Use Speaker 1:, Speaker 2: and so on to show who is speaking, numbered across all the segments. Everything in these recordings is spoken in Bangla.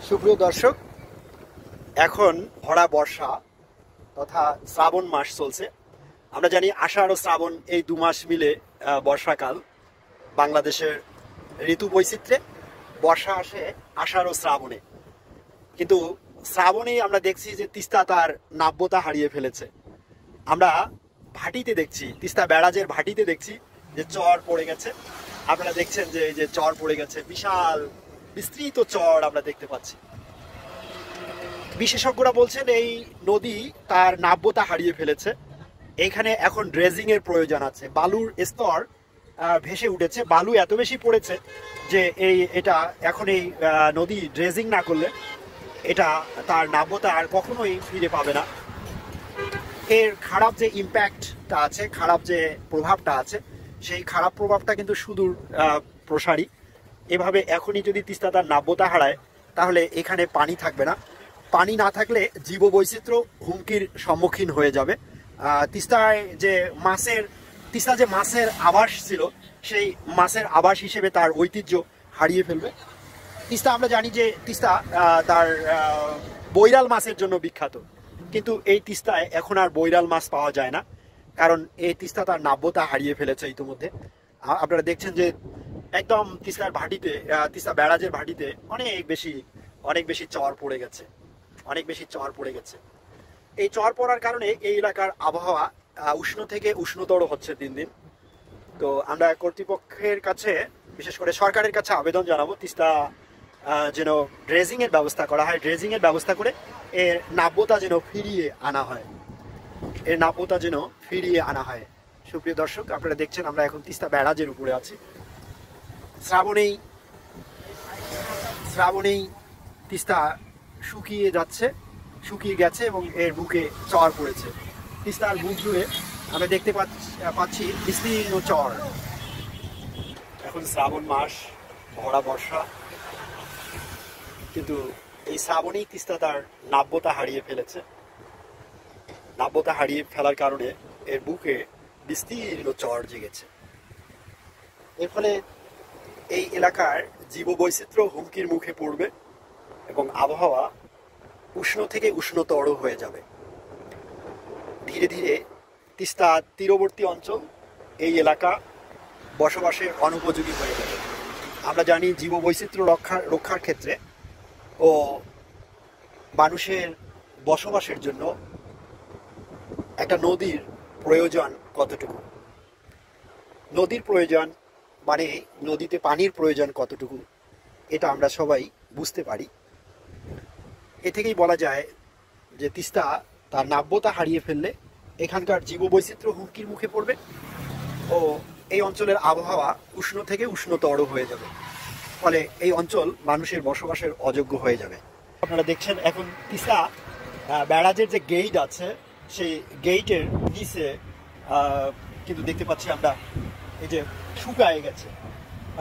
Speaker 1: সুপ্রিয় দর্শক, এখন ভরা বর্ষা তথা শ্রাবণ মাস চলছে। আমরা জানি আষাঢ় ও শ্রাবণ এই 2 মাস মিলে বর্ষাকাল। বাংলাদেশের ঋতু বৈচিত্র্যে বর্ষা আসে আষাঢ় ও শ্রাবণে, কিন্তু শ্রাবণেই আমরা দেখছি যে তিস্তা তার নাব্যতা হারিয়ে ফেলেছে। আমরা ভাটিতে দেখছি, তিস্তা ব্যারাজের ভাটিতে দেখছি যে চর পড়ে গেছে। আপনারা দেখছেন যে এই যে চর পড়ে গেছে, বিশাল বিস্তৃত চর আমরা দেখতে পাচ্ছি। বিশেষজ্ঞরা বলছেন এই নদী তার নাব্যতা হারিয়ে ফেলেছে। এখানে এখন ড্রেজিং এর প্রয়োজন আছে। বালুর স্তর ভেসে উঠেছে, বালু এত বেশি পড়েছে যে এটা এখন এই নদী ড্রেজিং না করলে এটা তার নাব্যতা আর কখনোই ফিরে পাবে না। এর খারাপ যে ইম্প্যাক্টটা আছে, খারাপ যে প্রভাবটা আছে, সেই খারাপ প্রভাবটা কিন্তু সুদূর প্রসারী। এভাবে এখনই যদি তিস্তা তার নাব্যতা হারায় তাহলে এখানে পানি থাকবে না। পানি না থাকলে জীববৈচিত্র্য হুমকির সম্মুখীন হয়ে যাবে। তিস্তা যে মাছের আবাস ছিল, সেই মাছের আবাস হিসেবে তার ঐতিহ্য হারিয়ে ফেলবে। তিস্তা আমরা জানি যে তিস্তা তার বৈরাল মাছের জন্য বিখ্যাত, কিন্তু এই তিস্তায় এখন আর বৈরাল মাছ পাওয়া যায় না, কারণ এই তিস্তা তার নাব্যতা হারিয়ে ফেলেছে ইতিমধ্যে। আপনারা দেখছেন যে একদম তিস্তার ভাটিতে, তিস্তা ব্যারাজের ভাটিতে অনেক বেশি চর পড়ে গেছে, এই চর পড়ার কারণে এই এলাকার আবহাওয়া উষ্ণ থেকে উষ্ণতর হচ্ছে দিন দিন। তো আমরা কর্তৃপক্ষের কাছে, বিশেষ করে সরকারের কাছে আবেদন জানাবো তিস্তা যেন ড্রেজিং এর ব্যবস্থা করা হয়, ড্রেজিং এর ব্যবস্থা করে এর নাব্যতা যেন ফিরিয়ে আনা হয়। সুপ্রিয় দর্শক, আপনারা দেখছেন আমরা এখন তিস্তা ব্যারাজের উপরে আছি। শ্রাবণেই তিস্তা শুকিয়ে গেছে এবং এর বুকে চর পড়েছে। তিস্তার বুক জুড়ে আমরা দেখতে পাচ্ছি বিস্তীর্ণ চর। এখন শ্রাবণ মাস, ভরা বর্ষা, কিন্তু এই শ্রাবণেই তিস্তা তার নাব্যতা হারিয়ে ফেলেছে। নাব্যতা হারিয়ে ফেলার কারণে এর বুকে বিস্তীর্ণ চর জেগেছে। এর ফলে এই এলাকার জীববৈচিত্র্য হুমকির মুখে পড়বে এবং আবহাওয়া উষ্ণ থেকে উষ্ণতর হয়ে যাবে। ধীরে ধীরে তিস্তা তীরবর্তী অঞ্চল, এই এলাকা বসবাসের অনুপযোগী হয়ে যাবে। আমরা জানি জীববৈচিত্র্য রক্ষার ক্ষেত্রে ও মানুষের বসবাসের জন্য একটা নদীর প্রয়োজন কতটুকু, নদীর প্রয়োজন মানে নদীতে পানির প্রয়োজন কতটুকু, এটা আমরা সবাই বুঝতে পারি। এ থেকেই বলা যায় যে তিস্তা তার নাব্যতা হারিয়ে ফেললে এখানকার জীববৈচিত্র্য হুমকির মুখে পড়বে ও এই অঞ্চলের আবহাওয়া উষ্ণ থেকে উষ্ণতর হয়ে যাবে। ফলে এই অঞ্চল মানুষের বসবাসের অযোগ্য হয়ে যাবে। আপনারা দেখছেন এখন তিস্তা ব্যারাজের যে গেট আছে, সেই গেটের নিচে কিন্তু দেখতে পাচ্ছি আমরা এই যে শুকায় গেছে,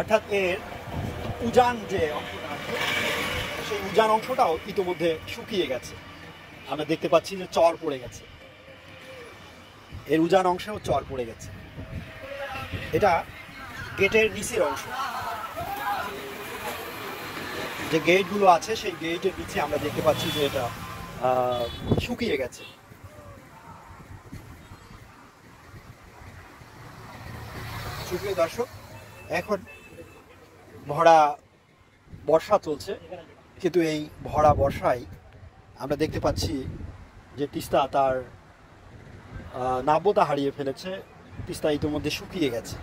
Speaker 1: অর্থাৎ এর উজান যে অংশটা আছে, সেই উজান অংশটাও ইতিমধ্যে শুকিয়ে গেছে। আমরা দেখতে পাচ্ছি যে চর পড়ে গেছে, এর উজান অংশেও চর পড়ে গেছে। এটা গেটের নিচের অংশ, যে গেটগুলো আছে সেই গেটের নিচে আমরা দেখতে পাচ্ছি যে এটা শুকিয়ে গেছে। সুপ্রিয় দর্শক, এখন ভরা বর্ষা চলছে, কিন্তু এই ভরা বর্ষায় আমরা দেখতে পাচ্ছি যে তিস্তা তার নাব্যতা হারিয়ে ফেলেছে। তিস্তা ইতিমধ্যে শুকিয়ে গেছে।